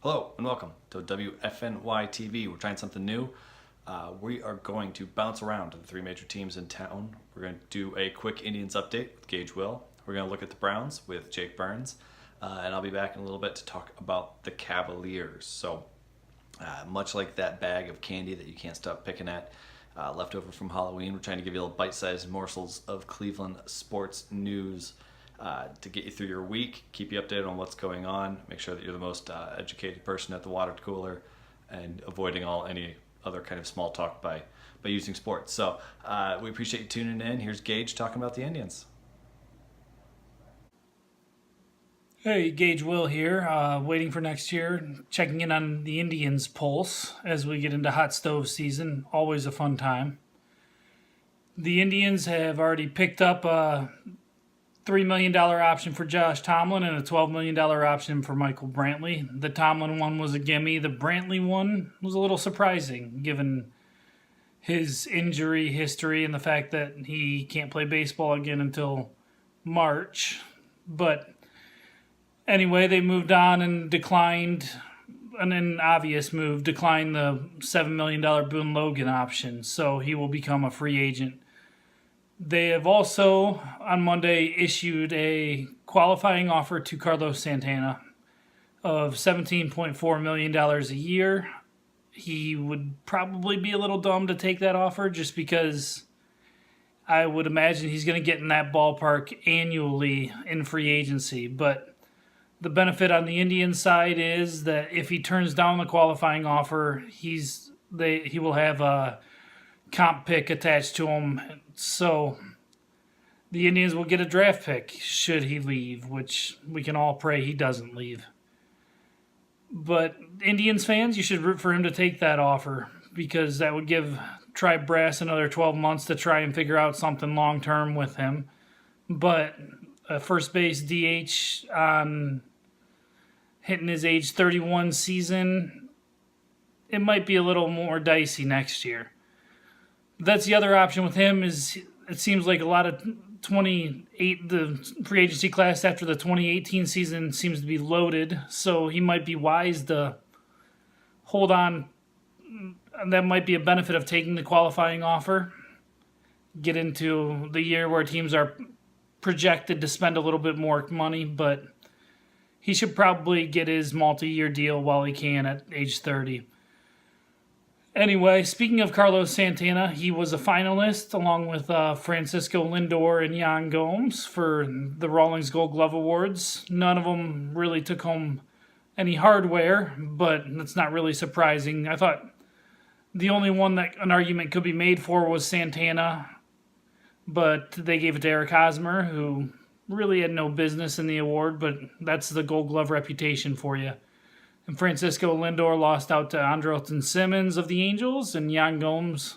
Hello and welcome to WFNY TV. We're trying something new. We are going to bounce around to the three major teams in town. We're going to do a quick Indians update with Gage Will. We're going to look at the Browns with Jake Burns. And I'll be back in a little bit to talk about the Cavaliers. So much like that bag of candy that you can't stop picking at, left over from Halloween, we're trying to give you little bite-sized morsels of Cleveland sports news to get you through your week, keep you updated on what's going on, make sure that you're the most educated person at the water cooler, and avoiding any other kind of small talk by using sports. So we appreciate you tuning in. Here's Gage talking about the Indians. Hey, Gage Will here, waiting for next year, checking in on the Indians' pulse as we get into hot stove season. Always a fun time. The Indians have already picked up a $3 million option for Josh Tomlin and a $12 million option for Michael Brantley. The Tomlin one was a gimme. The Brantley one was a little surprising given his injury history and the fact that he can't play baseball again until March. But anyway, they moved on and declined, an obvious move, declined the $7 million Boone Logan option, so he will become a free agent. They have also, on Monday, issued a qualifying offer to Carlos Santana of $17.4 million a year. He would probably be a little dumb to take that offer just because I would imagine he's going to get in that ballpark annually in free agency. But the benefit on the Indian side is that if he turns down the qualifying offer, he will have a comp pick attached to him. So the Indians will get a draft pick should he leave, which we can all pray he doesn't leave. But Indians fans, you should root for him to take that offer because that would give Tribe Brass another 12 months to try and figure out something long-term with him. But a first base DH on hitting his age 31 season, it might be a little more dicey next year. That's the other option with him is it seems like a lot of the free agency class after the 2018 season seems to be loaded, so he might be wise to hold on. That might be a benefit of taking the qualifying offer. Get into the year where teams are projected to spend a little bit more money, but he should probably get his multi-year deal while he can at age 30. Anyway, speaking of Carlos Santana, he was a finalist along with Francisco Lindor and Yan Gomes for the Rawlings Gold Glove Awards. None of them really took home any hardware, but that's not really surprising. I thought the only one that an argument could be made for was Santana, but they gave it to Eric Hosmer, who really had no business in the award, but that's the Gold Glove reputation for you. And Francisco Lindor lost out to Andrelton Simmons of the Angels, and Yan Gomes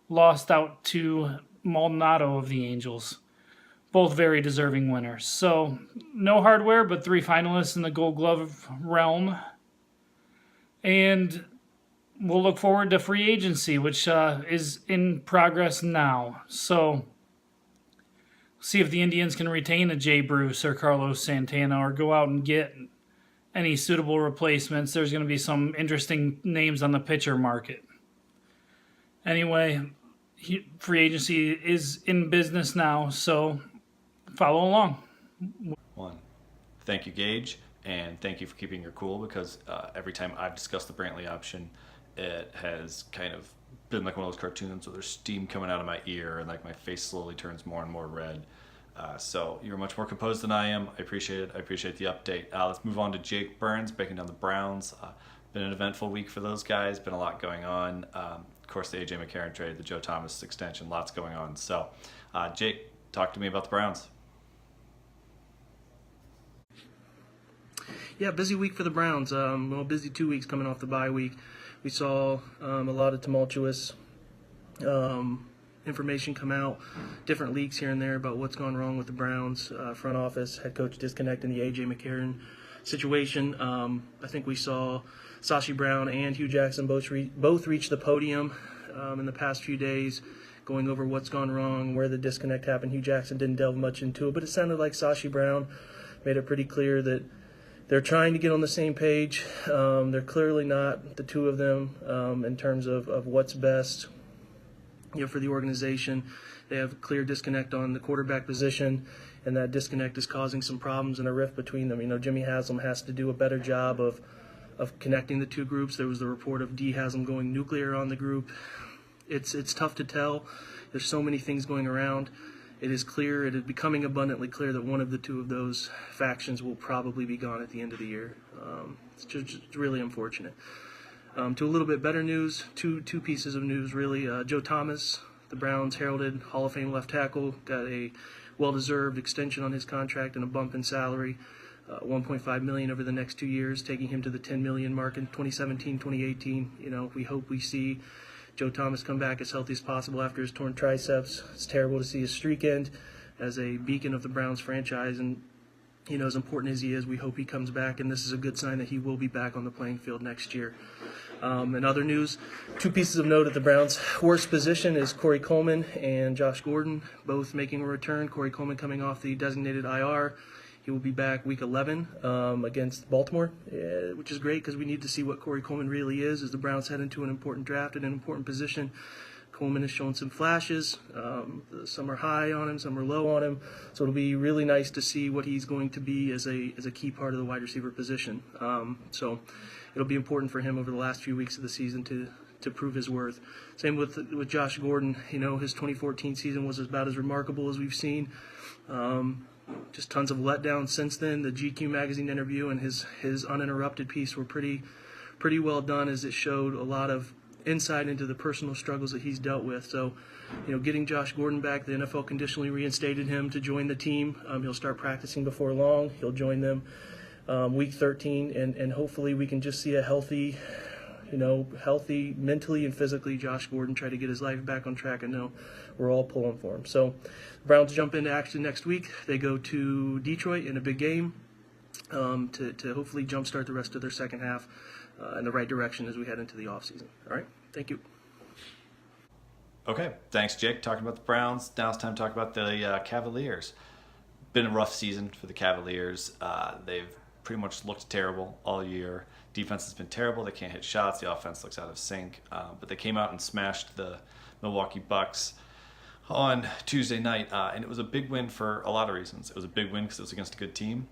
lost out to Maldonado of the Angels. Both very deserving winners. So, no hardware, but 3 finalists in the Gold Glove realm. And we'll look forward to free agency, which is in progress now. So, see if the Indians can retain a Jay Bruce or Carlos Santana or go out and get any suitable replacements. There's going to be some interesting names on the pitcher market. Anyway, free agency is in business now, so follow along. Thank you, Gage, and thank you for keeping your cool because every time I've discussed the Brantley option, it has kind of been like one of those cartoons where there's steam coming out of my ear and like my face slowly turns more and more red. So you're much more composed than I am. I appreciate it. I appreciate the update. Let's move on to Jake Burns, breaking down the Browns. Been an eventful week for those guys. Been a lot going on. Of course, the A.J. McCarron trade, the Joe Thomas extension, lots going on. So, Jake, talk to me about the Browns. Yeah, busy week for the Browns. Busy 2 weeks coming off the bye week. We saw a lot of tumultuous information come out, different leaks here and there about what's gone wrong with the Browns front office, head coach disconnect in the A.J. McCarron situation. I think we saw Sashi Brown and Hugh Jackson both reach the podium in the past few days, going over what's gone wrong, where the disconnect happened. Hugh Jackson didn't delve much into it, but it sounded like Sashi Brown made it pretty clear that they're trying to get on the same page. They're clearly not, the two of them, in terms of what's best, for the organization. They have a clear disconnect on the quarterback position, and that disconnect is causing some problems and a rift between them. Jimmy Haslam has to do a better job of connecting the two groups. There was the report of D. Haslam going nuclear on the group. It's tough to tell. There's so many things going around. It is becoming abundantly clear that one of the two of those factions will probably be gone at the end of the year. It's just really unfortunate. To a little bit better news, two pieces of news really. Joe Thomas, the Browns heralded Hall of Fame left tackle, got a well-deserved extension on his contract and a bump in salary, $1.5 million over the next 2 years, taking him to the $10 million mark in 2017, 2018. We hope we see Joe Thomas come back as healthy as possible after his torn triceps. It's terrible to see his streak end as a beacon of the Browns franchise, and as important as he is, we hope he comes back, and this is a good sign that he will be back on the playing field next year. In other news, two pieces of note at the Browns' worst position is Corey Coleman and Josh Gordon, both making a return. Corey Coleman coming off the designated IR. He will be back week 11 against Baltimore, which is great because we need to see what Corey Coleman really is as the Browns head into an important draft and an important position. Coleman has shown some flashes. Some are high on him, some are low on him. So it'll be really nice to see what he's going to be as a key part of the wide receiver position. So it'll be important for him over the last few weeks of the season to prove his worth. Same with Josh Gordon. His 2014 season was about as remarkable as we've seen. Just tons of letdowns since then. The GQ magazine interview and his uninterrupted piece were pretty well done, as it showed a lot of insight into the personal struggles that he's dealt with. So, getting Josh Gordon back, the NFL conditionally reinstated him to join the team. He'll start practicing before long. He'll join them week 13, and hopefully we can just see a healthy mentally and physically Josh Gordon try to get his life back on track. I know we're all pulling for him. So the Browns jump into action next week. They go to Detroit in a big game to hopefully jumpstart the rest of their second half in the right direction as we head into the offseason. All right, thank you. Okay, thanks, Jake. Talking about the Browns, now it's time to talk about the Cavaliers. Been a rough season for the Cavaliers. They've pretty much looked terrible all year. Defense has been terrible. They can't hit shots. The offense looks out of sync. But they came out and smashed the Milwaukee Bucks on Tuesday night, and it was a big win for a lot of reasons. It was a big win because it was against a good team.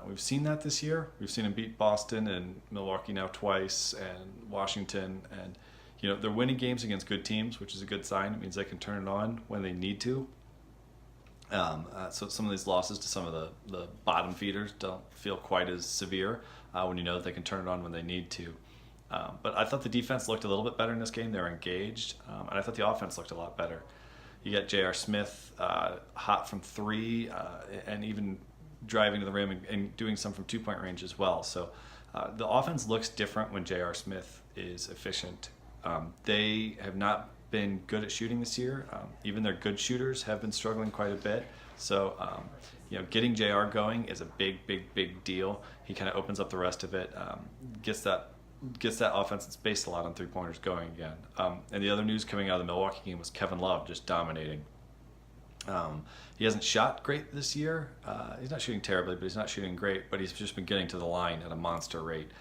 We've seen that this year. We've seen them beat Boston and Milwaukee now twice, and Washington, and they're winning games against good teams, which is a good sign. It means they can turn it on when they need to. So some of these losses to some of the bottom feeders don't feel quite as severe when you know that they can turn it on when they need to. But I thought the defense looked a little bit better in this game. They were engaged, and I thought the offense looked a lot better. You got J.R. Smith hot from three, and even driving to the rim and doing some from two-point range as well. So the offense looks different when J.R. Smith is efficient. They have not been good at shooting this year. Even their good shooters have been struggling quite a bit. So, getting JR going is a big deal. He kind of opens up the rest of it, gets that offense that's based a lot on three-pointers going again. And the other news coming out of the Milwaukee game was Kevin Love just dominating. He hasn't shot great this year. He's not shooting terribly, but he's not shooting great. But he's just been getting to the line at a monster rate.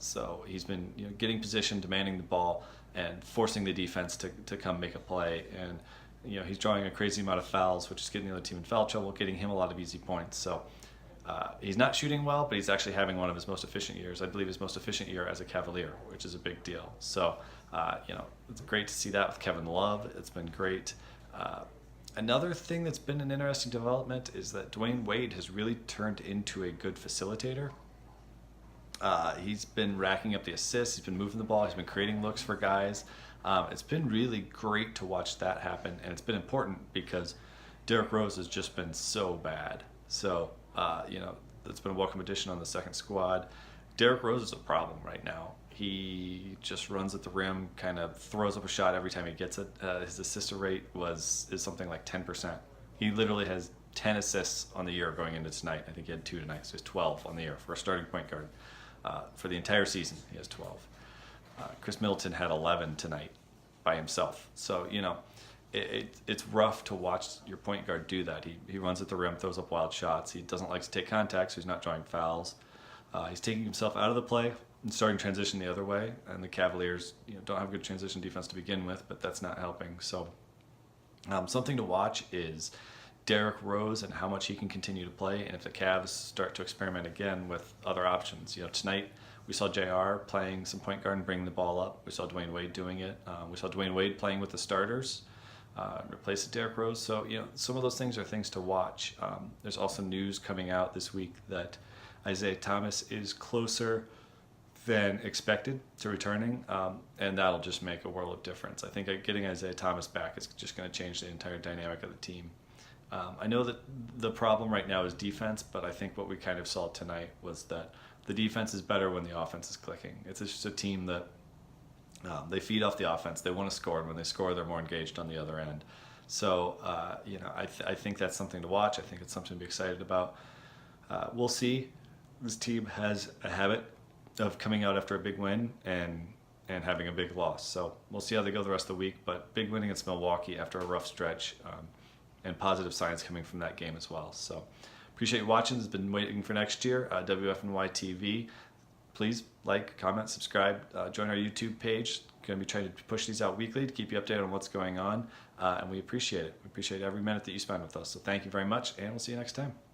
So he's been getting position, demanding the ball, and forcing the defense to come make a play. And he's drawing a crazy amount of fouls, which is getting the other team in foul trouble, getting him a lot of easy points. So he's not shooting well, but he's actually having one of his most efficient years. I believe his most efficient year as a Cavalier, which is a big deal. So it's great to see that with Kevin Love. It's been great. Another thing that's been an interesting development is that Dwayne Wade has really turned into a good facilitator. He's been racking up the assists. He's been moving the ball. He's been creating looks for guys. It's been really great to watch that happen, and it's been important because Derrick Rose has just been so bad. So, it's been a welcome addition on the second squad. Derrick Rose is a problem right now. He just runs at the rim, kind of throws up a shot every time he gets it. His assist rate is something like 10%. He literally has 10 assists on the year going into tonight. I think he had 2 tonight, so he's 12 on the year for a starting point guard. For the entire season, he has 12. Chris Middleton had 11 tonight by himself. So, it's rough to watch your point guard do that. He runs at the rim, throws up wild shots. He doesn't like to take contact, so he's not drawing fouls. He's taking himself out of the play and starting transition the other way, and the Cavaliers don't have good transition defense to begin with, but that's not helping. So something to watch is Derrick Rose and how much he can continue to play, and if the Cavs start to experiment again with other options. Tonight we saw JR playing some point guard and bringing the ball up. We saw Dwayne Wade doing it. We saw Dwayne Wade playing with the starters, replace Derrick Rose. So some of those things are things to watch. There's also news coming out this week that Isaiah Thomas is closer than expected to returning, and that'll just make a world of difference. I think getting Isaiah Thomas back is just going to change the entire dynamic of the team. I know that the problem right now is defense, but I think what we kind of saw tonight was that the defense is better when the offense is clicking. It's just a team that they feed off the offense. They want to score, and when they score, they're more engaged on the other end. So, I think that's something to watch. I think it's something to be excited about. We'll see. This team has a habit of coming out after a big win and having a big loss. So we'll see how they go the rest of the week. But big win against Milwaukee after a rough stretch, and positive signs coming from that game as well. So appreciate you watching. It's been waiting for next year. WFNY TV. Please like, comment, subscribe, join our YouTube page. Going to be trying to push these out weekly to keep you updated on what's going on, and we appreciate it. We appreciate every minute that you spend with us. So thank you very much, and we'll see you next time.